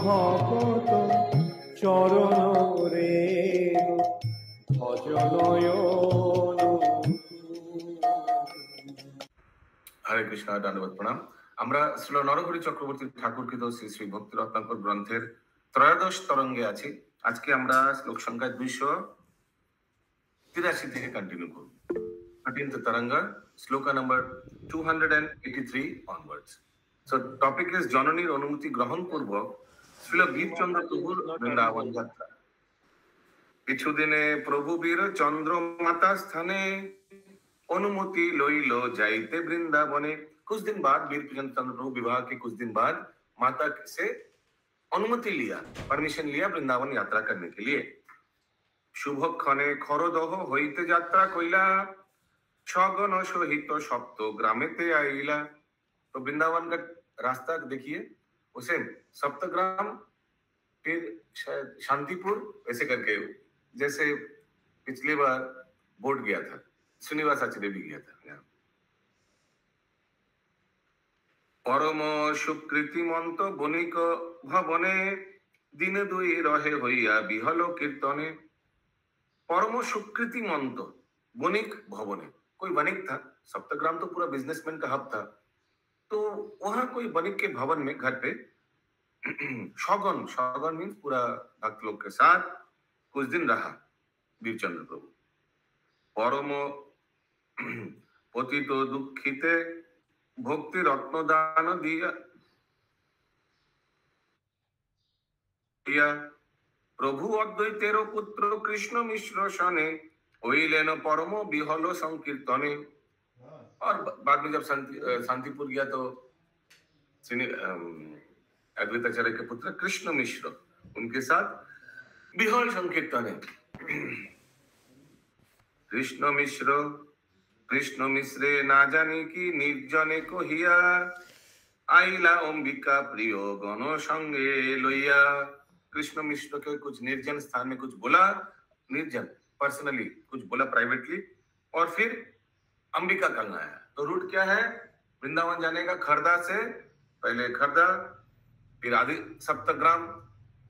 ভকত চরণ রেণু ভজনয়ন। হরে কৃষ্ণ, দণ্ডবত প্রণাম। আমরা শ্রীল নরহরি চক্রবর্তী ঠাকুরকৃত শ্রী শ্রী ভক্তি রত্নাকর গ্রন্থের ত্রয়োদশ তরঙ্গে আছি। আজকে আমরা শ্লোক সংখ্যা 283 থেকে কন্টিনিউ করব। 13th taranga, sloka number 283 onwards. So topic is জননীর অনুমতি গ্রহণ পূর্বক শ্রীল বীরচন্দ্র প্রভুর বৃন্দাবন যাত্রা। কিছুদিনে প্রভু বীর চন্দ্র মাতা স্থানে अनुमति लइलो जाइते वृंदावने। कुछ दिन बाद वीर चंद्र प्रभु विवाह के कुछ दिन बाद माता से अनुमति लिया, परमिशन लिया वृंदावन यात्रा करने के लिए। शुभ क्षणे खरदह हईते यात्रा कइला, छगन सहित सप्त ग्रामेते आइला। तो वृंदावन का रास्ता देखिए, उसे सप्तग्राम, फिर शायद शांतिपुर, ऐसे करके जैसे पिछली बार बोर्ड गया था, श्रीनिवास आचार्य भी गया था। परम सुकृतिमंत बनिक भवने दिन दुई रहे हइया बिहल कीर्तने। परम सुकृतिमंत बनिक भवने, कोई बनिक था। सप्तग्राम तो पूरा बिजनेसमैन का हब था, तो वहां कोई बनिक के भवन में, घर पे शौगन, शौगन मीन्स पूरा भक्त लोग के साथ कुछ दिन रहा वीरचंद्र प्रभु। परम पतित दुखिते भक्ति रत्न दान दिया, प्रभु अद्वैतेर पुत्र कृष्ण मिश्र सने हइलेन परम बिहल संकीर्तने। और बाद में जब शांतिपुर गया तो अद्वैताचार्य के पुत्र कृष्ण मिश्र उनके साथ बिहल संकीर्तने। कृष्ण मिश्रे ना जाने की निर्जने कहिया, आइला अंबिका प्रिय गण संगे लइया। कृष्ण मिश्र के कुछ निर्जन स्थान में कुछ बोला, निर्जन पर्सनली कुछ बोला प्राइवेटली, और फिर अंबिका कालना आया। तो रूट क्या है वृंदावन जाने का? खरदा से पहले खरदा, फिर आदि सप्तग्राम,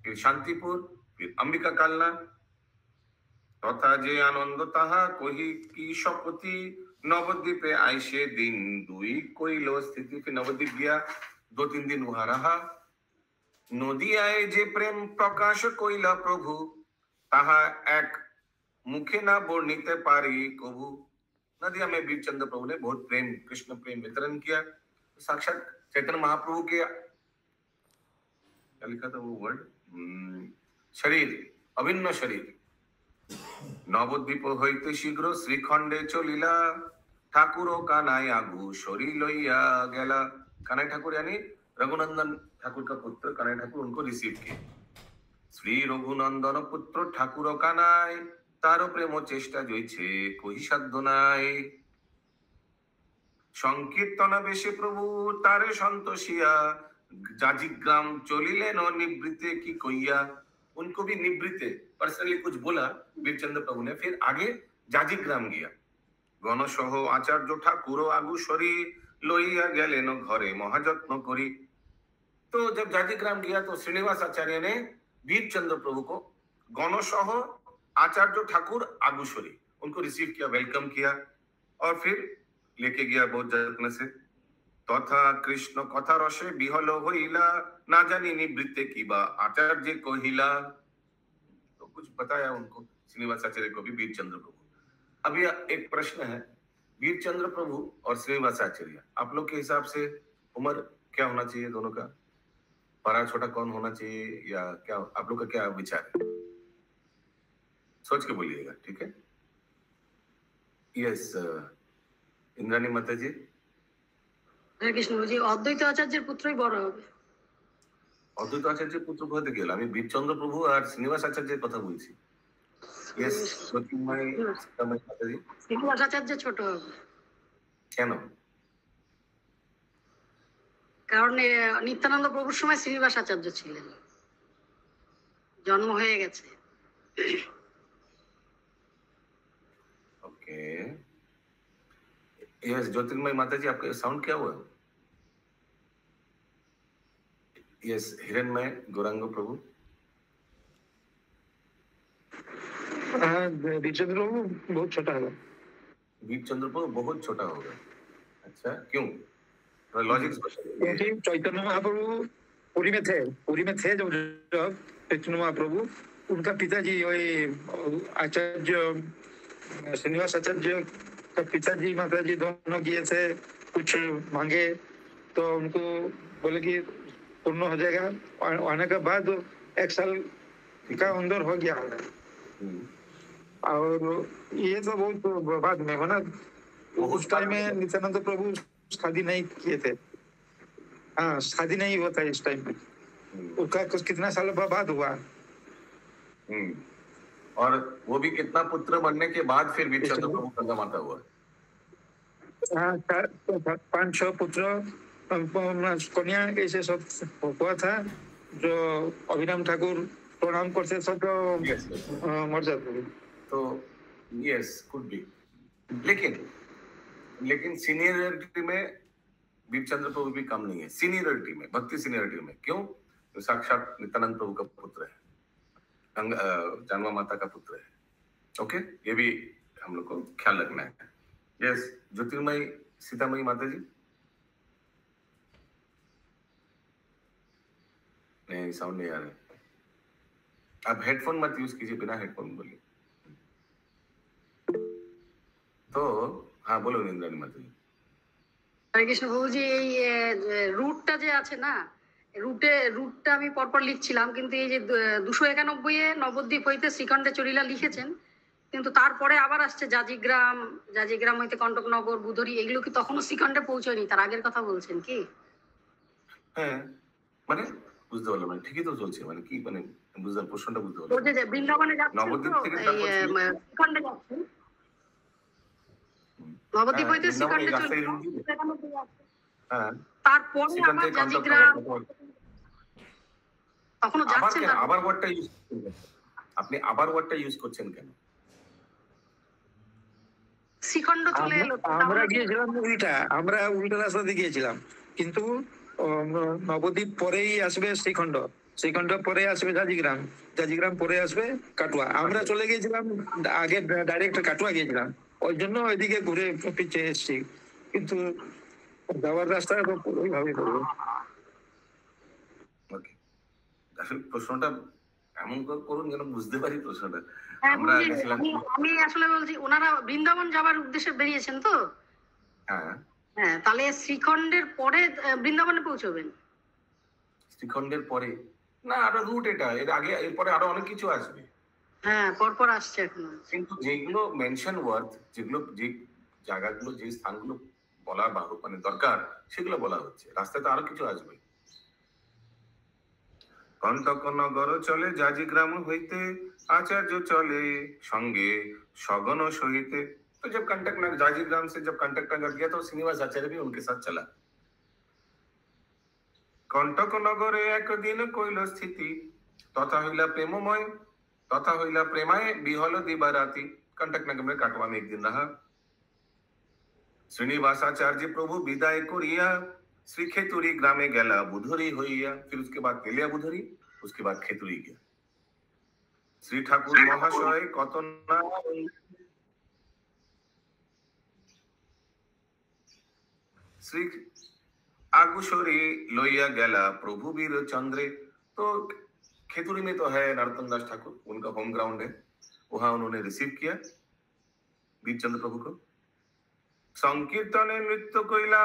फिर शांतिपुर, फिर अंबिका कालना। तथा जे आनंद ताहा कोही की शपति, नवद्वीपे आइसे दिन दुई कोइलो स्थिति। फिर नवद्वीप गया, 2-3 दिन वहां रहा। नदी आए जे प्रेम प्रकाश कोइला प्रभु, ताहा एक मुखे ना वर्णिते पारी कभु। नदिया में वीरचंद्र प्रभु ने बहुत प्रेम, कृष्ण प्रेम वितरण किया। साक्षात चैतन्य महाप्रभु के, क्या लिखा था वो वर्ड, शरीर, अभिन्न शरीर। नवद्वीप हईते शीघ्र श्रीखंडे चलिला, ठाकुर कानाई आगु शरी लइया गेला। कानाई ठाकुर यानी रघुनंदन ठाकुर का पुत्र कानाई ठाकुर, उनको रिसीव किया। श्री रघुनंदन पुत्र ठाकुर कानाई, तारो प्रेम चेष्टा जइছে কহি সাধ্য নাই। সংকীর্তন বেশে প্রভু তারে সন্তোষিয়া, जाजिग्राम चलिलेन निवृत्ते की कइया। उनको भी निवृत्ते पर्सनली कुछ बोला वीरचंद्र प्रभु ने। फिर आगे जाजिग्राम गया। गणसह आचार्य ठाकुर आगुसरी लइया गेलेन घरे महायत्न करी। तो जब जाजिग्राम गया तो श्रीनिवास आचार्य ने वीरचंद्र प्रभु को गणसह आचार्य ठाकुर आगुसरी उनको रिसीव किया, वेलकम किया, और फिर लेके गया बहुत जत्न से। तथा कृष्ण कथा रसे बिहल हइला, ना जानी निवृत्ते की बा आचार्य कहिला। तो कुछ बताया उनको श्रीनिवास आचार्य को भी वीरचंद्र प्रभु। अभी एक प्रश्न है, वीरचंद्र प्रभु और श्रीनिवास आचार्य, आप लोग के हिसाब से उम्र क्या होना चाहिए दोनों का? बड़ा छोटा कौन होना चाहिए, या क्या आप लोग का क्या विचार है? सोच के बोलिएगा, ठीक है? यस, इंद्राणी माता जी। হরে কৃষ্ণ জি, অদ্বৈত আচার্যের পুত্রই বড় হবে। অদ্বৈত আচার্যের পুত্র বলতে গেল, আমি বীরচন্দ্র প্রভু আর শ্রীনিবাস আচার্যের কথা বলছি। यस, শ্রীনিবাস আচার্য ছোট হবে। কেন? কারণ নিত্যানন্দ প্রভুর সময় শ্রীনিবাস আচার্য ছিলেন, জন্ম হয়ে গেছে। ओके, यस, ज्योतिर्मय माता जी, आपका साउंड क्या हुआ? यस, हिरण्मय गौरांग प्रभु। बीरचंद्र प्रभु बहुत छोटा है। बीरचंद्र प्रभु बहुत छोटा होगा। अच्छा, क्यों? लॉजिक्स बताइए। क्योंकि चैतन्य महाप्रभु पुरी में थे जब चैतन्य महाप्रभु, उनका पिताजी वही आचार्य श्रीनिवास आचार्य का पिताजी माता जी दोनों गए थे, कुछ मांगे तो उनको बोले कि पूर्ण हो जाएगा। आने के बाद 1 साल का अंदर हो गया है। और ये तो बहुत बाद में हो ना, उस टाइम में नित्यानंद प्रभु शादी नहीं किए थे। हाँ, शादी नहीं हुआ था इस टाइम में, उसका कुछ कितना साल बाद हुआ। और वो भी कितना पुत्र बनने के बाद फिर बीरचंद्र प्रभु का माता हुआ। हाँ, 5-6 पुत्र कन्या ऐसे सब हुआ था। जो अभिराम ठाकुर प्रणाम करते सब तो मर जाते। तो यस, कुड बी। लेकिन सीनियरिटी में बीरचंद्र प्रभु भी कम नहीं है। सीनियरिटी में, भक्ति सीनियरिटी में। क्यों? तो साक्षात नित्यानंद प्रभु का पुत्र है, जानवा माता का पुत्र है। ओके, ये भी हम लोग को ख्याल रखना है। यस, ज्योतिर्मयी सीतामयी माता जी। नहीं, साउंड नहीं आ रहा है। आप हेडफोन मत यूज कीजिए, बिना हेडफोन बोलिए। तो हाँ, बोलो इंद्राणी माता जी। হরে কৃষ্ণ বাবুজি, এই রুটটা যে আছে না, রুটটা আমি পরপর লিখছিলাম, কিন্তু এই যে 291-এ নবদ্বীপ হইতে শ্রীখণ্ডে চলিলা লিখেছেন, কিন্তু তারপরে আবার আসছে জাজিগ্রাম হইতে কণ্টকনগর, বুধরি, এগুলো কি তখনও শ্রীখণ্ডে পৌঁছয়নি? তার আগের কথা বলছেন কি? হ্যাঁ, মানে বুঝতে পারলাম, মানে ঠিকই তো চলছে, মানে কি, মানে বুঝলাম, প্রশ্নটা বুঝতে ও পারলাম। যে বৃন্দাবনে যাচ্ছেন নবদ্বীপ তো, থেকে এই তারপর শ্রীখণ্ডে যাচ্ছেন, নবদ্বীপ হইতে শ্রীখণ্ডে রাস্তায় চলে, রুট দিয়ে। হ্যাঁ, তারপরে সেখান আবার থেকে জাজিগ্রাম, তখনও আবার যাচ্ছেন কেন? না? আবার ওয়ার্ডটা ইউজ করছেন? আপনি আবার ওয়ার্ডটা ইউজ করছেন কেন? শ্রীখণ্ড চলে এলো, আমরা গিয়েছিলাম আমরা উল্টা রাস্তা দিয়ে গিয়েছিলাম, কিন্তু নবদ্বীপ পরেই আসবে শ্রীখণ্ড পরে আসবে জাজিগ্রাম পরে আসবে কাটুয়া। আমরা চলে গিয়েছিলাম আগে, ডাইরেক্ট কাটুয়া গিয়েছিলাম, ওই জন্য ওইদিকে ঘুরে পিছিয়ে এসেছি। কিন্তু যাওয়ার রাস্তা ওইভাবে করবো। আসলে প্রশ্নটা এমন করুন যেন বুঝতে পারি প্রশ্নটা। হ্যাঁ, আমরা গেছিলাম, আমি আসলে বলছি, ওনারা বৃন্দাবন যাবার উদ্দেশ্যে বেরিয়েছেন তো। হ্যাঁ, তাহলে শ্রীখণ্ডের পরে বৃন্দাবনে পৌঁছবেন। শ্রীখণ্ডের পরে না, আরো রুট এটা, এর আগে, এরপরে আরো অনেক কিছু আসবে। হ্যাঁ, পরপর আসছে এখন। কিন্তু যেগুলো মেনশন ওয়ার্ড, যেগুলো যে জায়গাগুলো, যে স্থানগুলো বলা মানে দরকার, সেগুলো বলা হচ্ছে। রাস্তায় তো আরো কিছু আসবে। কণ্টকনগর চলে জাজিগ্রাম হইতে, आचार्य चले संगे सगन सहिते। तो जब कंटक जाजीग्राम से जब कंटक नगर गया तो श्रीनिवास आचार्य भी उनके साथ चला। कंटक नगरे एक दिन कइल स्थिति, तथा हइला प्रेममय, तथा हइला प्रेमाय बिहल दिबाराती। कंटक नगर में काटवा में एक दिन रहा। श्रीनिवास आचार्य प्रभु विदाय करिया श्री खेतुरी ग्रामे गेला बुधरी होइया। फिर उसके बाद तेलिया बुधरी, उसके बाद खेतुरी गया। श्री ठाकुर महाशय कतना श्री आगुशरी लोइया गेला प्रभु वीर चंद्रे। तो खेतुरी में तो है नरोत्तम दास ठाकुर, उनका होम ग्राउंड है, वहां उन्होंने रिसीव किया वीर चंद्र प्रभु को। संकीर्तने नृत्य कइला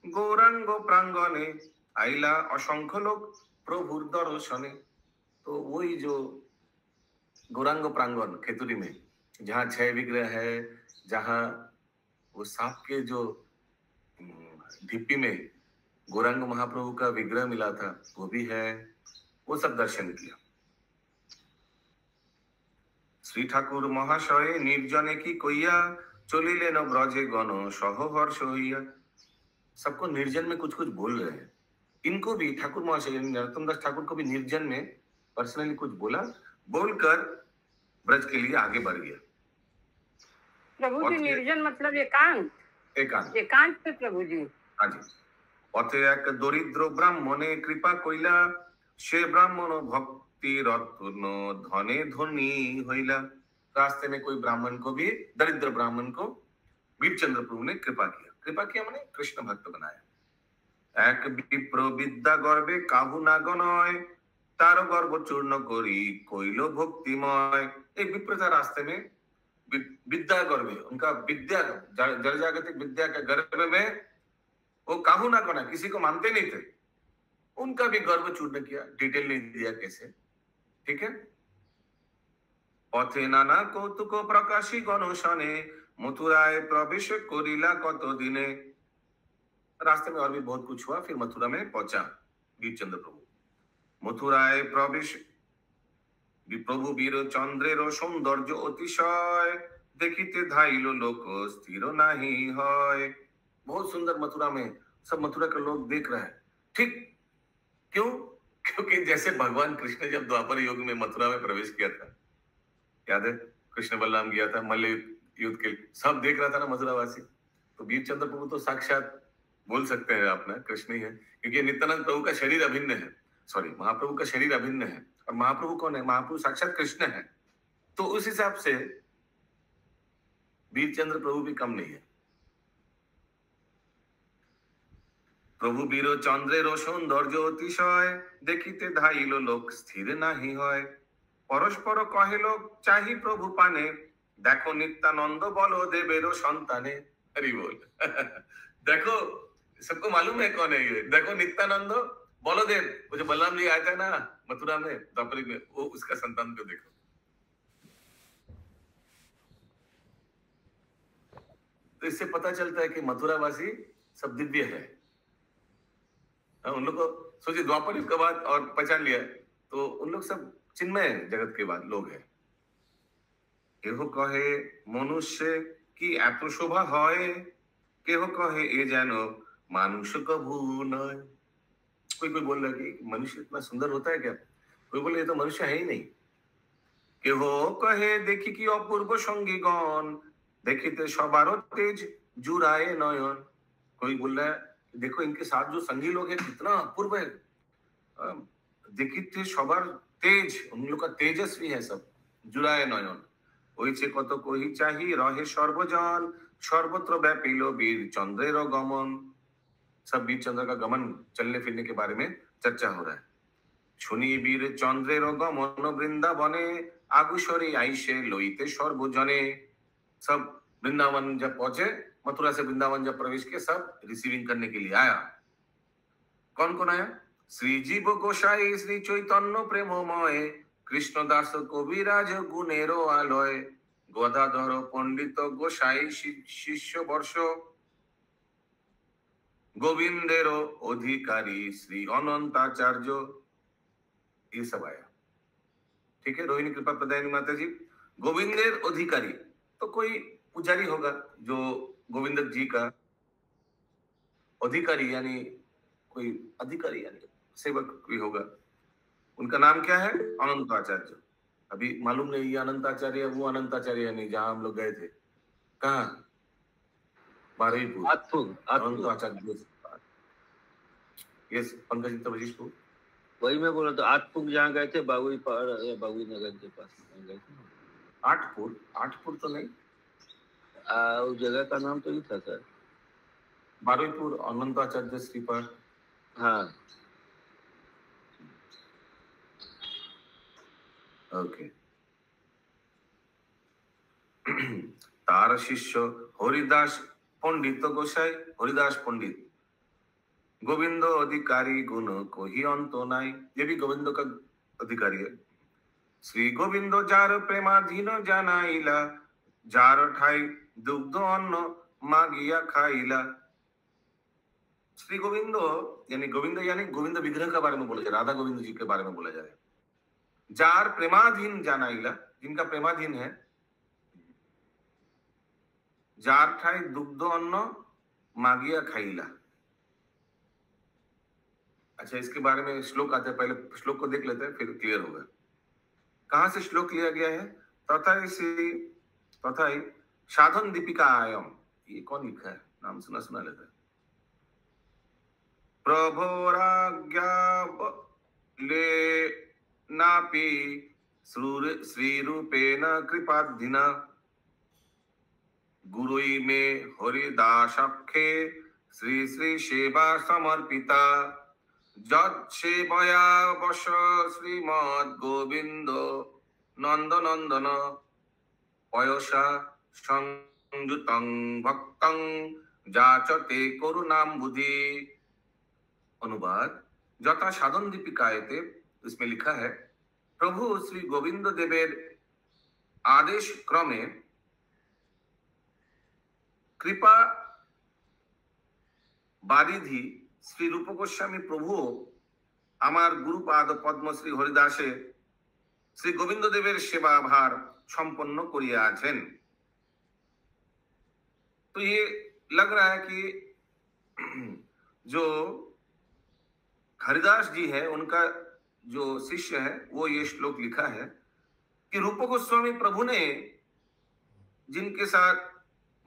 गौरांग प्रांगणे, आइला असंख्य लोक प्रभुर दर्शने। तो वही जो गौरांग प्रांगण खेतुरी में, जहाँ 6 विग्रह है, जहाँ वो सांप के जो ढिप्पी में गौरांग महाप्रभु का विग्रह मिला था, वो भी है, वो सब दर्शन किया। श्री ठाकुर महाशय निर्जने की कोइया, चलिले न ब्रजे गण सह हर्ष होइया। सबको निर्जन में कुछ कुछ बोल रहे हैं। इनको भी ठाकुर महाशय नरोत्तम दास ठाकुर को भी निर्जन में पर्सनली कुछ बोला, बोलकर ब्रज के लिए आगे बढ़ गया। प्रभु जी निर्जन मतलब एकांत? एकांत एकांत पे प्रभु जी। हाँ जी, পথে এক দরিদ্র ব্রাহ্মণে কৃপা কইলা, সে ব্রাह्मण भक्ति रत्न धने धनी होइला। रास्ते में कोई ब्राह्मण को भी, दरिद्र ब्राह्मण को वीरचंद्र प्रभु ने कृपा किया। कृपा किया माने कृष्ण भक्त बनाया। एक विप्र विद्या गर्भे काहू ना गनय, तारो गर्भ चूर्ण करी कोइलो भक्तिमय। एक विप्र था रास्ते में, विद्या गर्भे, उनका विद्या जड़ जागतिक विद्या के गर्भ में वो काहू ना गना, किसी को मानते नहीं थे, उनका भी गर्भ चूर्ण किया। डिटेल नहीं दिया कैसे, ठीक है। पथे नाना कौतुक प्रकाशी गणोशने, मथुराए प्रवेश करिला कत दिने। रास्ते में और भी बहुत कुछ हुआ, फिर मथुरा में पहुंचा वीरचंद्र प्रभु। मथुराए प्रवेश, प्रभु वीर चंद्रेर सौंदर्य अतिशय, देखिते धाइल लोक स्थिर नहीं है। बहुत सुंदर मथुरा में, सब मथुरा के लोग देख रहे हैं। ठीक क्यों? क्योंकि जैसे भगवान कृष्ण जब द्वापर युग में मथुरा में प्रवेश किया था, याद है, कृष्ण बलराम गया था मल्ल युद्ध के, सब देख रहा था ना मथुरावासी। तो वीरचंद्र प्रभु तो साक्षात बोल सकते हैं आप ना कृष्ण ही है, क्योंकि नित्यानंद प्रभु का शरीर अभिन्न है, सॉरी महाप्रभु का शरीर अभिन्न है। और महाप्रभु कौन है? महाप्रभु साक्षात कृष्ण है। तो उस हिसाब से वीरचंद्र प्रभु भी कम नहीं है। प्रभु वीर चंद्रेर सौंदर्य अतिशय, देखिते धाइल लोक स्थिर नहीं है। परस्पर कहिल चाहि प्रभु पाने, देखो नित्यानंद बलदेवेर संताने। हरि बोल। देखो, सबको मालूम है कौन है ये, देखो नित्यानंद बलदेव, वो जो बलराम जी आया था ना मथुरा में द्वापर में, वो उसका संतान को देखो। तो इससे पता चलता है कि मथुरावासी सब दिव्य है। उन लोग को सोचिए, द्वापर युग के बाद और पहचान लिया तो उन लोग सब चिन्मय जगत के बाद लोग हैं। केह कहे मनुष्य की एत शोभा है, केह कहे ये जानो मानुष कभू नय। कोई कोई बोल रहा है कि मनुष्य इतना सुंदर होता है क्या? कोई बोले ये तो मनुष्य है ही नहीं। केह कहे देखी कि अपूर्व संगी गण, देखिते सबारो तेज जुराए नयन। कोई बोल रहा है देखो इनके साथ जो संगी लोग हैं कितना अपूर्व है, देखिते सबार तेज, उन लोग का तेजस्वी है सब, जुराए नयन। होइछे कत कही चाही रहे सर्वजन, सर्वत्र व्यापिल वीर चंद्रेर गमन। सब वीर चंद्र का गमन, चलने फिरने के बारे में चर्चा हो रहा है। सुनी वीर चंद्रेर गमन वृंदावने, आगुसरे आइसे लइते सर्वजने। सब वृंदावन जब पहुंचे, मथुरा से वृंदावन जब प्रवेश किया, सब रिसीविंग करने के लिए आया। कौन कौन आया? श्री जीव गोसाई, श्री चैतन्य प्रेममय, कृष्णदास कविराज गुणेरो आलय, गदाधर पंडित गोसाई शिष्य वर्ष, गोविंदेर अधिकारी श्री अनंताचार्य। ये सब आया, ठीक है। रोहिणी कृपा प्रदायिनी माता जी, गोविंदेर अधिकारी, तो कोई पुजारी होगा जो गोविंद जी का अधिकारी, यानी कोई अधिकारी यानी सेवक भी होगा। उनका नाम क्या है? अनंताचार्य। अभी मालूम नहीं ये अनंताचार्य वो अनंताचार्य नहीं, जहां हम लोग गए थे, कहाँ? बारुईपुर। अनंताचार्य, यस पंकज तबजीशपुर, वही मैं बोल रहा था। आठपुर जहाँ गए थे, बाबुई पार या बाबुई नगर के पास गए थे। आठपुर तो नहीं, उस जगह का नाम तो नहीं था सर। बारुईपुर अनंताचार्य श्रीपाद। हाँ ओके। तार शिष्य हरिदास पंडित गोसाई, हरिदास पंडित, गोविंद अधिकारी गुण कोही अंत नाई। ये भी गोविंद का अधिकारी है। श्री गोविंद जार प्रेमाधीन जानाइला, जार ठाई दुग्ध अन्न मागिया खाइला। श्री गोविंद यानी गोविंद विग्रह के बारे में बोला जा रहा है, राधा गोविंद जी के बारे में बोला जा रहा है। जार प्रेमाधीन जानाइला, जिनका प्रेमाधीन है, जार ठाई दुग्ध अन्न मागिया खाइला। अच्छा, इसके बारे में श्लोक आते हैं, पहले श्लोक को देख लेते हैं फिर क्लियर होगा। कहां से श्लोक लिया गया है? तथा साधन दीपिका आयम। ये कौन लिखा है? नाम सुना लेता है। प्रभोराज्ञावले नापि श्रीरूपेण कृपाधिना गुरुई में हरिदासाख्ये श्री श्री सेवा समर्पिता जत सेवया वश श्रीमद् गोविंद नंद नंदन पयसा संयुतं भक्तं जाचते करुणाम्बुधि। अनुवाद। जथा साधन दीपिकायते इसमें लिखा है, प्रभु श्री गोविंद देवेर आदेश क्रमे कृपा बारिधि श्री रूप गोस्वामी प्रभु आमार गुरुपाद पद्म श्री हरिदासे श्री गोविंद देवेर सेवा भार संपन्न करियाछेन। तो ये लग रहा है कि जो हरिदास जी है उनका जो शिष्य है वो ये श्लोक लिखा है कि रूप गोस्वामी प्रभु ने जिनके साथ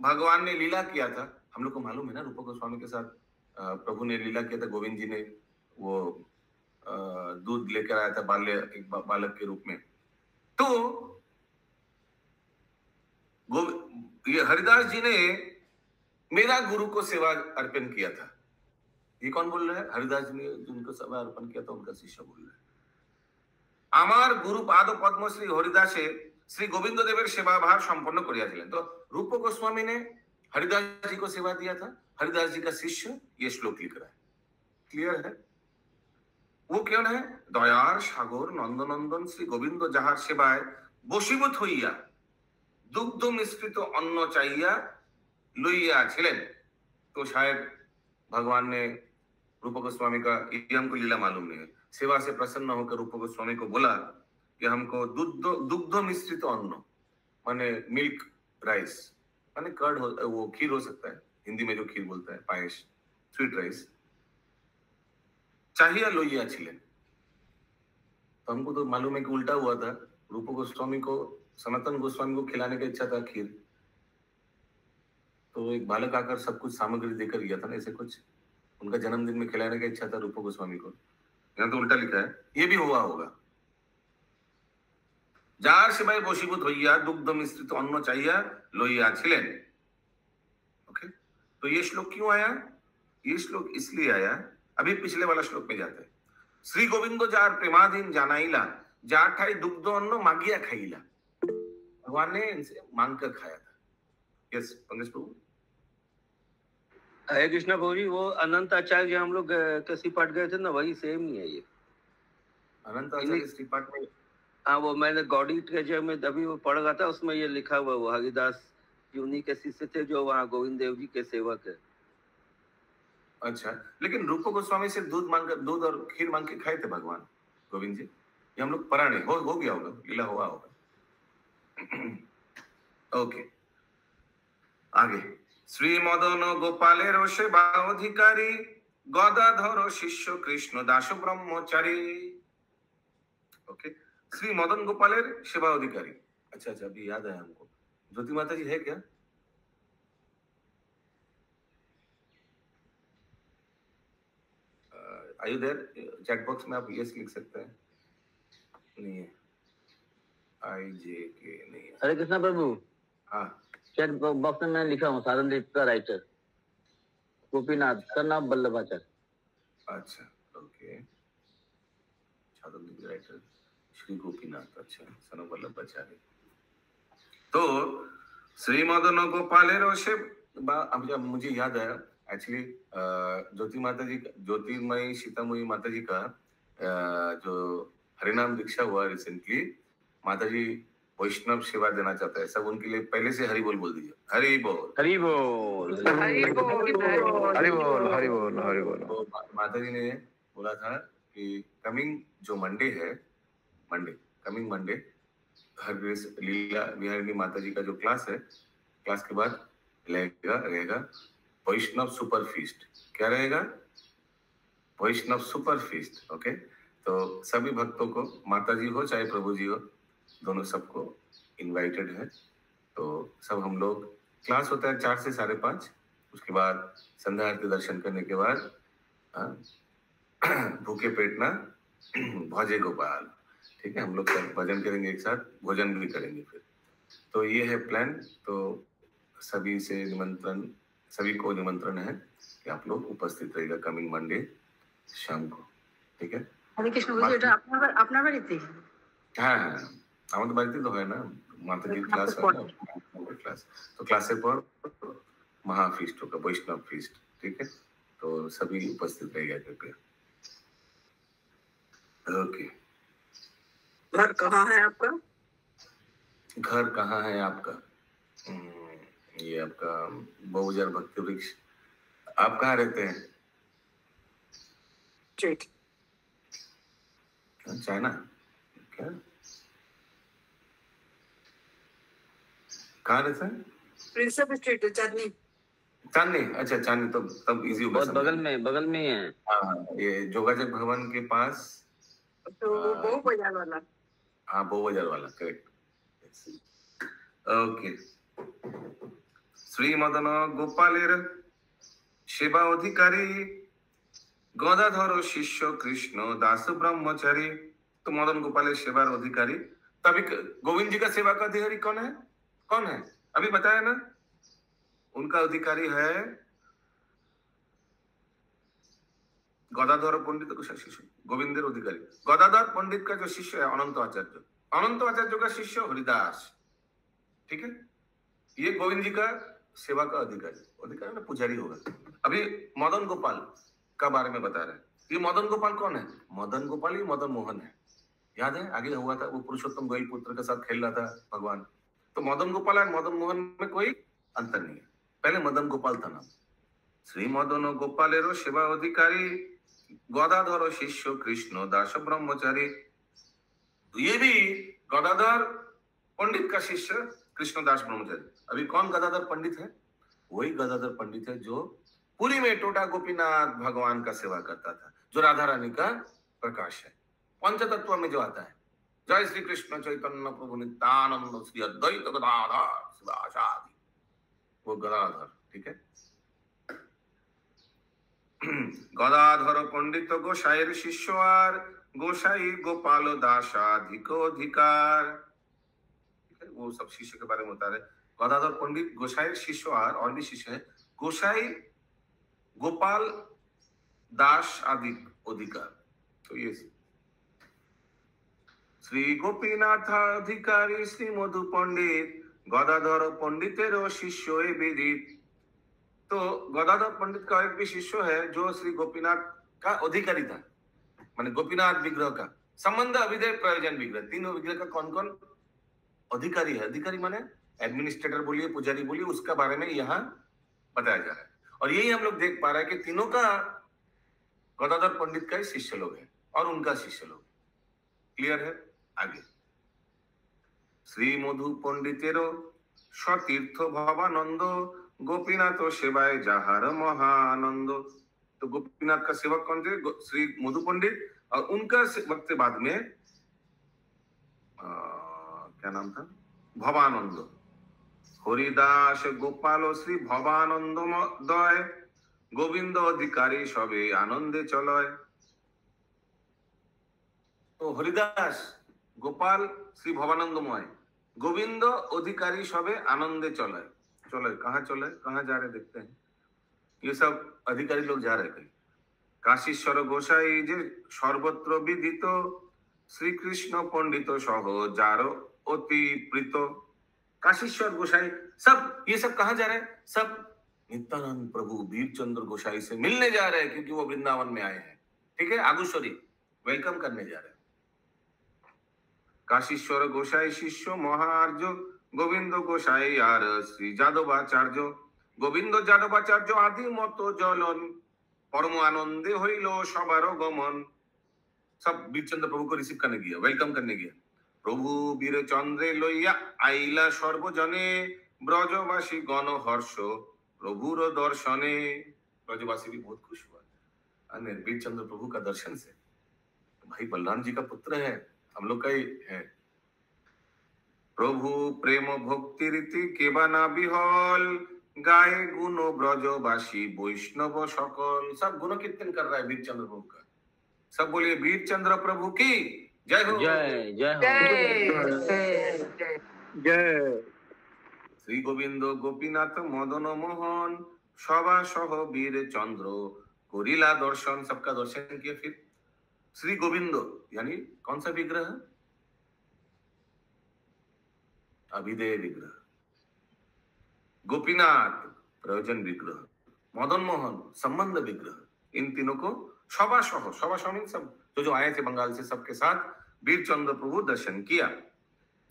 भगवान ने लीला किया था, हम लोग को मालूम है ना, रूप गोस्वामी के साथ प्रभु ने लीला किया था। गोविंद जी ने वो दूध लेकर आया था एक बालक के रूप में। तो ये हरिदास जी ने मेरा गुरु को सेवा अर्पण किया था। ये कौन बोल रहा है? हरिदास जी ने जिनको सेवा अर्पण किया था उनका शिष्य बोल रहा है। आमार गुरु पाद पद्म श्री हरिदासे श्री गोविंद देवेर सेवा भार संपन्न करियाছিলেন। तो रूप गोस्वामी ने हरिदास जी को सेवा दिया था, हरिदास जी का शिष्य ये श्लोक लिख रहा है। क्लियर है? वो क्यों है? दयार सागर नंदनंदन श्री गोविंद जाहार सेवाय बशीभूत हইয়া दुग्ध मिश्रित अन्न चाइया लইয়াছিলেন। तो शायद भगवान ने रूप गोस्वामी का, ये हमको लीला मालूम नहीं है, सेवा से प्रसन्न होकर रूप गोस्वामी को बोला कि हमको दुग्ध मिश्रित अन्न माने मिल्क राइस माने कर्ड वो खीर हो सकता है, हिंदी में जो खीर बोलता है पायस, स्वीट राइस चाहिए लইয়াছিলেন। तो हमको तो मालूम है कि उल्टा हुआ था, रूप गोस्वामी को, सनातन गोस्वामी को खिलाने का इच्छा था खीर, तो एक बालक आकर सब कुछ सामग्री देकर गया था ना, ऐसे कुछ उनका जन्मदिन में खिलाने का इच्छा था रूप गोस्वामी को। यहाँ तो उल्टा लिखा है, ये भी हुआ होगा। जार सेवाय बशीभूत हইয়া दुग्ध मिश्रित अन्न चाइया लইয়াছিলেন। ओके, तो ये श्लोक क्यों आया? ये श्लोक इसलिए आया, अभी पिछले वाला श्लोक में जाते हैं। श्री गोविंद जार प्रेमाधीन जानाइला जार ठाई दुग्ध अन्न मागिया खाइला। भगवान ने इनसे मांग कर खाया था। यस पंकज प्रभु। हरे कृष्णा प्रभु जी, वो अनंत आचार्य जो हम लोग के पाठ गए थे ना, वही सेम नहीं है ये। अनंत आचार्य श्रीपाठ में, हाँ, वो मैंने गौड़ी ट्रेजर में अभी वो पढ़ रहा था, उसमें ये लिखा हुआ, वो हरिदास जी उन्हीं के शिष्य थे जो वहाँ गोविंद देव जी के सेवक है। अच्छा, लेकिन रूप गोस्वामी से दूध और खीर मांग के खाए थे भगवान गोविंद जी, ये हम लोग पढ़ा नहीं, हो गया होगा, लीला हुआ होगा। ओके, आगे। श्री मदन गोपालेर सेवा अधिकारी गदाधर शिष्य कृष्ण दास ब्रह्मचारी। ओके, श्री मदन गोपालेर सेवा अधिकारी। अच्छा, अभी याद है हमको, ज्योति माता जी है क्या? Are you there? Chat box में आप यस लिख सकते हैं। नहीं है, IJK नहीं है। हरे कृष्णा प्रभु। हाँ, चैट बॉक्स में मैं लिखा हूँ साधन दीप का राइटर गोपीनाथ का नाम वल्लभाचार्य। अच्छा, ओके, साधन दीप राइटर श्री गोपीनाथ। अच्छा, सन ऑफ वल्लभाचार्य। तो श्री मदन गोपालेर से अब मुझे याद आया, एक्चुअली ज्योति माता जी, ज्योतिर्मयी सीतामयी माता जी का जो हरिनाम दीक्षा हुआ रिसेंटली, माता जी वैष्णव सेवा देना चाहता है, सब उनके लिए पहले से हरि बोल दीजिए। हरि बोल, हरि बोल, हरि बोल, हरि बोल, हरि बोल, हरि बोल। तो माता जी ने बोला था कि कमिंग जो मंडे है, कमिंग मंडे हर लीला बिहारी माता जी का जो क्लास है, क्लास के बाद रहेगा वैष्णव सुपर फीस्ट। क्या रहेगा? वैष्णव सुपर फीस्ट। ओके, तो सभी भक्तों को, माता जी हो चाहे प्रभु जी हो, दोनों सबको इनवाइटेड है। तो सब हम लोग, क्लास होता है 4 से 5:30, उसके बाद संध्या आरती दर्शन करने के बाद हाँ? भूखे पेट ना भजे गोपाल। ठीक है, हम लोग कल भजन करेंगे एक साथ, भोजन भी करेंगे फिर। तो ये है प्लान। तो सभी को निमंत्रण है कि आप लोग उपस्थित रहेगा कमिंग मंडे शाम को। ठीक है, হরে কৃষ্ণ বলছি, এটা আপনার বাড়িতে? হ্যাঁ হ্যাঁ, আমাদের বাড়িতে তো হয় না, মাতাজির ক্লাস হয় না, ক্লাस तो क्लासेस पर महाफीस्ट होगा, वैष्णव फीस्ट। ठीक है, तो सभी उपस्थित रहेगा कृपया। ओके, घर कहाँ है आपका? घर कहाँ है आपका? ये आपका बहुजर भक्ति वृक्ष। आप कहाँ रहते हैं? स्ट्रीट। चाइना क्या? कहाँ रहते हैं? प्रिंसेप स्ट्रीट चांदनी। चांदनी, अच्छा चांदनी, तो तब इजी होगा। बहुत बगल में ही है। हाँ, ये जोगाजग भवन के पास। तो बहु बाजार वाला। हाँ, बहु बाजार वाला, करेक्ट। ओके, श्री मदन गोपालेर सेवा अधिकारी गदाधर शिष्य कृष्ण दास ब्रह्मचारी। तो मदन गोपालेर सेवा अधिकारी, तभी गोविंद जी का सेवा का अधिकारी कौन है? कौन है? अभी बताया ना, उनका अधिकारी है गदाधर पंडित का शिष्य, गोविंदेर अधिकारी। गदाधर पंडित का जो शिष्य है अनंत आचार्य, अनंत आचार्य का शिष्य हरिदास। ठीक है, ये गोविंद जी का सेवा का अधिकारी ना, पुजारी होगा। अभी मदन गोपाल का बारे में बता रहे हैं। ये मदन गोपाल कौन है? मदन गोपाल ही मदन मोहन है। याद है, आगे हुआ था, वो पुरुषोत्तम गोयल पुत्र के साथ खेल रहा था भगवान। तो मदन गोपाल और मदन मोहन में कोई अंतर नहीं है, पहले मदन गोपाल था नाम। श्री मदन गोपालेरो सेवा अधिकारी गदाधर शिष्य कृष्ण दास ब्रह्मचारी। तो ये भी गदाधर पंडित का शिष्य कृष्णदास ब्रह्मचारी। अभी कौन गदाधर पंडित है? वही गदाधर पंडित है जो पुरी में टोटा गोपीनाथ भगवान का सेवा करता था, जो राधा रानी का प्रकाश है, पंचतत्व में जो आता है। जय श्री कृष्ण चैतन्य प्रभु नित्यानंद श्री अद्वैत गदाधर शिवासादि, वो गदाधर। ठीक है, गदाधर पंडित गोसाईर शिष्य और गोसाई गोपाल दासाधिक अधिकार। वो सब शिष्य के बारे में बता रहे। गदाधर पंडित गोसाई शिष्य और भी शिष्य है, गोसाई गोपाल दास आदि अधिकार। तो ये श्री गोपीनाथ अधिकारी श्री मधु पंडित गदाधर पंडितेर शिष्य विदित। तो गदाधर पंडित का एक भी शिष्य है जो श्री गोपीनाथ का अधिकारी था, माने गोपीनाथ विग्रह का संबंध अभिधेय प्रयोजन विग्रह, तीनों विग्रह का कौन कौन अधिकारी है? अधिकारी माने एडमिनिस्ट्रेटर बोलिए, पुजारी बोलिए, उसका बारे में यहाँ बताया जा रहा है। और यही हम लोग देख पा रहे हैं कि तीनों का गदाधर पंडित का ही शिष्य लोग है और उनका शिष्य लोग। क्लियर है? आगे श्री मधु पंडितेरो सतीर्थ भवानंद गोपीनाथ सेवाय जहार महानंद। तो गोपीनाथ का सेवक कौन थे? श्री मधु पंडित। और उनका सेवक के बाद में क्या नाम था? भवानंद। हरिदास गोपाल श्री भवानंद दय गोविंद अधिकारी सबे आनंदे चलय। तो हरिदास गोपाल श्री भवानंदमय गोविंद अधिकारी सबे आनंदे चलय। चलो कहाँ चले, कहाँ जा रहे देखते हैं। ये सब अधिकारी लोग जा रहे थे। काशीश्वर गोसाई जे सर्वत्र विदित श्री कृष्ण पंडित सह जारो अति प्रीत। काशीश्वर गोसाई सब, ये सब कहाँ जा रहे हैं? सब नित्यानंद प्रभु वीरचंद्र गोसाई से मिलने जा रहे हैं, क्योंकि वो वृंदावन में आए हैं। ठीक है, आगुश्वरी वेलकम करने जा रहे हैं। काशीश्वर गोसाई शिष्य महार्य गोविंद गोसाई आर श्री যাদবাচার্য। गोविंद যাদবাচার্য आदि मत जलन परम आनंदे हইল सबार गमन। सब वीरचंद्र प्रभु को रिसीव करने गया, वेलकम करने गया। प्रभु वीर चंद्रे लइया आइला सर्वजने ब्रजवासी गण हर्ष प्रभुर दर्शने। ब्रजवासी भी बहुत खुश हुआ वीरचंद्र प्रभु का दर्शन से। भाई बलराम जी का पुत्र है, हम लोग का ही है। प्रभु प्रेम भक्ति रीति केबा ना बिहल गाए गुनो ब्रजवासी वैष्णव सकल, सब गुण कीर्तन कर रहा है वीर चंद्र प्रभु का। सब बोलिए वीर चंद्र प्रभु की जय हो। जय जय हो। जय जय जय श्री गोविंद गोपीनाथ मदन मोहन सभा सह वीर चंद्र कोरिला दर्शन, सबका दर्शन किया। फिर श्री गोविंद यानी कौन सा विग्रह? अभिधेय विग्रह। गोपीनाथ प्रयोजन विग्रह, मदन मोहन संबंध विग्रह, इन तीनों को सभा सह मीन सब जो आए थे बंगाल से, सबके साथ वीर चंद्र प्रभु दर्शन किया।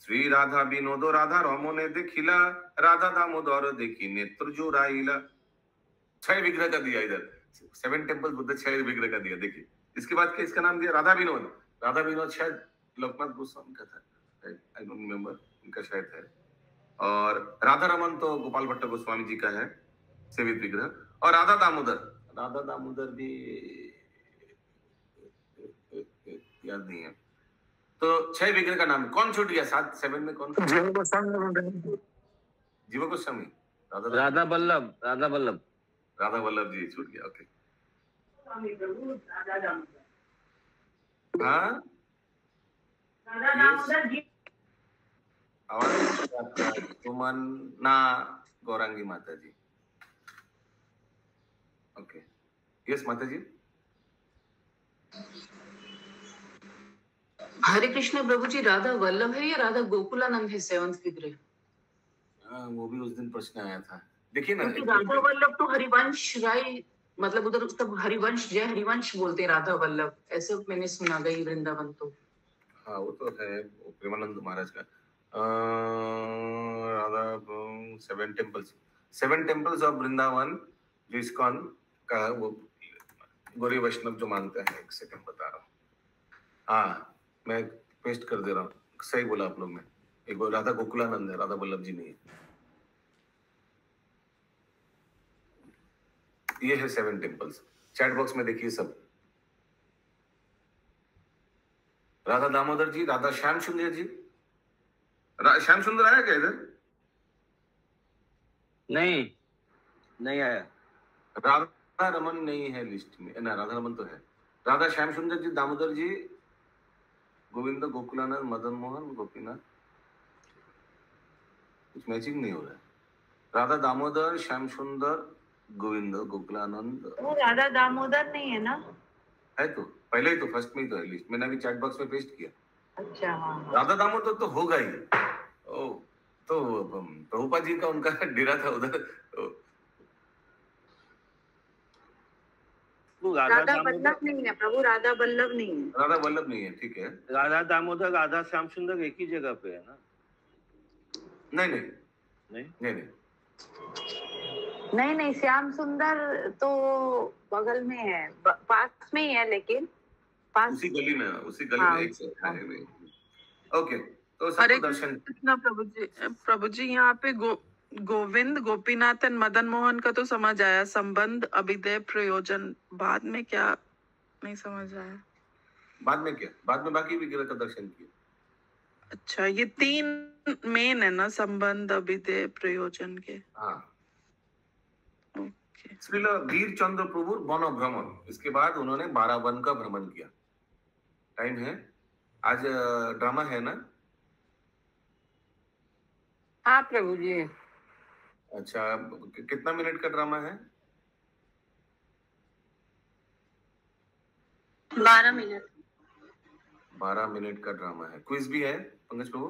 श्री राधा विनोद राधा रमने देखिला, राधा दामोदर देखी नेत्र जुराइला। 6 विग्रह का दिया इधर, 7 टेम्पल बुद्ध 6 विग्रह का दिया। देखिए इसके बाद इसका नाम दिया राधा विनोद। राधा विनोद शायद लोकनाथ गोस्वामी का था, आई डोंट रिमेम्बर, उनका शायद है। और राधा रमन तो गोपाल भट्ट गोस्वामी जी का है सेवित विग्रह। और राधा दामोदर भी याद नहीं है। तो 6 विग्रह का नाम कौन छूट गया? 7 में कौन? जीव गोस्वामी, राधा वल्लभ जी छूट गया। ओके, हाँ सुमन ना गौरांगी माता जी। ओके, यस माता जी। हरे कृष्ण प्रभु जी, राधा वल्लभ है या राधा गोकुलानंद है 7th विग्रह? वो भी उस दिन प्रश्न आया था। देखिए ना, क्योंकि राधा वल्लभ तो हरिवंश राय, मतलब उधर तब हरिवंश, जय हरिवंश बोलते राधा वल्लभ, ऐसे मैंने सुना गई वृंदावन तो। हाँ वो तो है, प्रेमानंद महाराज का। राधा 7 टेम्पल्स ऑफ वृंदावन जो इस्कॉन का वो गौरी वैष्णव जो मानते हैं। एक सेकंड बता रहा हूँ, हाँ मैं पेस्ट कर दे रहा हूँ। सही बोला आप लोग ने, एक राधा गोकुलानंद है, राधा वल्लभ जी नहीं है। ये है 7 टेम्पल्स। चैट बॉक्स में देखिए सब। राधा दामोदर जी, राधा श्याम सुंदर जी। श्याम सुंदर आया क्या इधर? नहीं आया। राधा रमन नहीं है लिस्ट में ना, राधा रमन तो है। राधा श्याम सुंदर जी, दामोदर जी, गोविंद गोकुलानंद, मदन मोहन, गोपीनाथ, कुछ मैचिंग नहीं हो रहा है। राधा दामोदर, श्याम सुंदर, गोविंद गोकुलानंद। वो राधा दामोदर नहीं है ना? है तो पहले ही तो फर्स्ट में ही तो है लिस्ट, मैंने अभी चैट बॉक्स में पेस्ट किया। अच्छा हाँ। राधा दामोदर तो होगा ही। ओ तो प्रभुपा जी का उनका डेरा था उधर। राधा वल्लभ नहीं है प्रभु, राधा वल्लभ नहीं है। राधा वल्लभ नहीं है, ठीक है। राधा दामोदर, राधा श्याम सुंदर एक ही जगह पे है ना? नहीं, श्याम सुंदर तो बगल में है, पास में ही है, लेकिन पास उसी गली में एक साथ है में। ओके, तो हरे सबको दर्शन। कृष्ण प्रभु जी यहाँ पे गोविंद गोपीनाथ एंड मदन मोहन का तो समझ आया, संबंध अभिधेय प्रयोजन, बाद में क्या नहीं समझ आया। बाद में क्या? बाद में बाकी विग्रह का दर्शन किया। अच्छा, ये 3 मेन है ना, संबंध अभिधेय प्रयोजन के। हाँ, ओके। श्रील वीर चंद्र प्रभु वन भ्रमण, इसके बाद उन्होंने 12 वन का भ्रमण किया। टाइम है, आज ड्रामा है ना? हाँ प्रभु जी। अच्छा, कितना मिनट का ड्रामा है? 12 मिनट। 12 मिनट का ड्रामा है। क्विज भी है पंकज प्रभु?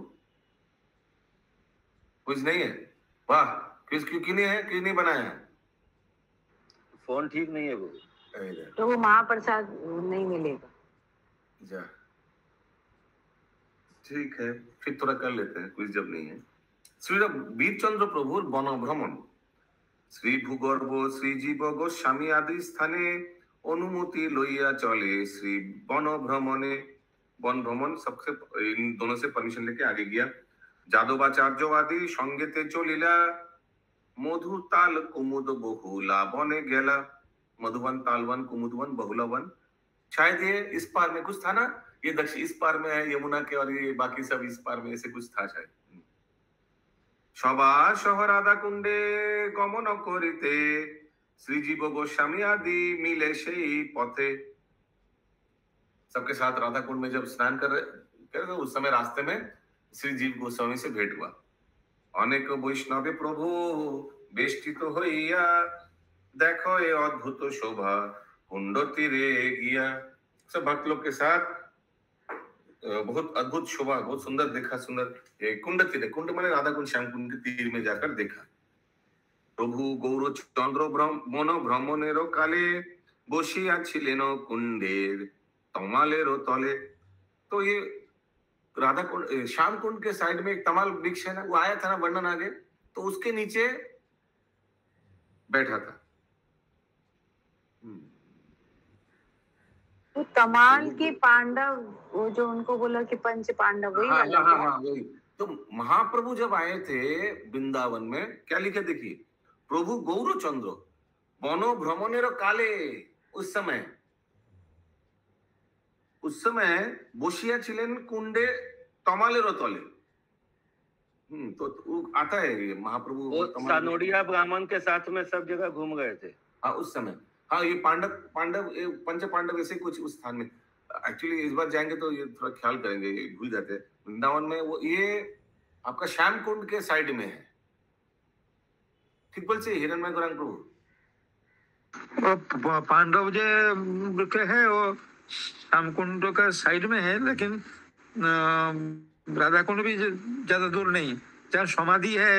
क्विज नहीं है? वाह, क्विज क्यों नहीं है? क्यों नहीं बनाया है? फोन ठीक नहीं है वो। तो वो महाप्रसाद नहीं मिलेगा। जा, ठीक है, फिर थोड़ा कर लेते हैं क्विज जब नहीं है। श्री वीर चंद्र प्रभु वन भ्रमण, श्री भूगर्भ श्री जीव गोस्वामी आदि स्थाने अनुमति लइया चले श्री वन भ्रमणे। वन भ्रमण सबसे, इन दोनों से परमिशन लेके आगे गया। जादवाचार्य आदि संगेते चलिला, मधु ताल कुमुद बहुला बने गेला। मधुवन, तालवन, कुमुदवन, बहुला वन, शायद ये इस पार में कुछ था ना, ये दक्षिण इस पार में है यमुना के, और ये बाकी सब इस पार में, ऐसे कुछ था शायद। সভা সহ রাধা কুণ্ডে গমন করিতে শ্রীজীব गोस्वामी आदि मिले সেই পথে। सबके साथ राधा कुंड में जब स्नान कर रहे थे उस समय रास्ते में श्री जीव गोस्वामी से भेंट हुआ। अनेक वैष्णव प्रभु बेष्टित হইয়া देखो ये अद्भुत शोभा कुंड तीरे गया। सब भक्त लोग के साथ बहुत अद्भुत शोभा, बहुत सुंदर देखा, सुंदर ये कुंड तीरे, कुंड माने राधा कुंड श्याम कुंड के तीर में जाकर देखा। प्रभु गौर चंद्र मन भ्रमणेर काले बसिया छिलेन कुंडेर तमालेरो तले। तो ये राधा कुंड श्याम कुंड के साइड में एक तमाल वृक्ष है ना, वो आया था ना वर्णन आगे, तो उसके नीचे बैठा था। तो तमाल के पांडव, वो जो उनको बोला कि पंच पांडव, वही वाला क्या? हाँ, वही। तो महाप्रभु जब आए थे वृंदावन में, क्या लिखे देखिए, प्रभु गौर चंद्र बनो भ्रमणेर काले, उस समय बसिया छिलेन कुंडे तमालेर तले। तो वो आता है ये महाप्रभु वो सानोडिया ब्राह्मण के साथ में सब जगह घूम गए थे। हाँ उस समय, हाँ ये पांडव ये पंच पांडव ऐसे कुछ उस स्थान में। एक्चुअली इस बार जाएंगे तो ये थोड़ा ख्याल करेंगे, ये भूल जाते हैं। वृंदावन में वो ये आपका श्याम कुंड के साइड में है। ठीक बोल से हिरणमय गौरांग प्रभु, पांडव जो वृक्ष है वो श्याम कुंड का साइड में है, लेकिन राधा कुंड भी ज्यादा दूर नहीं। जहाँ समाधि है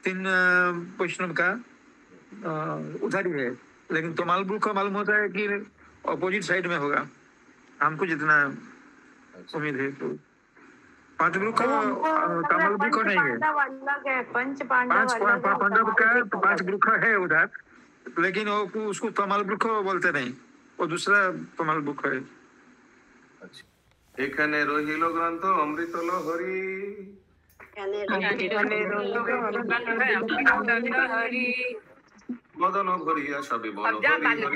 3 वैष्णव का उधर ही है, लेकिन तमाल वृक्ष मालूम होता है कि अपोजिट साइड में होगा, हमको जितना उम्मीद है। तो 5 वृक्ष तमाल वृक्ष नहीं है, पंच पांडव का 5 वृक्ष है उधर, लेकिन वो उसको तमाल वृक्ष बोलते नहीं, वो दूसरा तमाल वृक्ष है। এখানে রহিল গ্রন্থ অমৃত লহরী, মদন ভরিয়া সবে বল হরি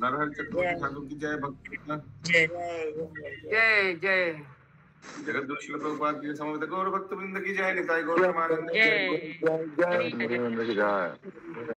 नारायण चक्रवर्ती ठाकुर की जय, भक्ति जय जय। जगत श्रील प्रभुपाद की समवेत गौर भक्त वृंद की जय, निताई गौर महाराज की जय।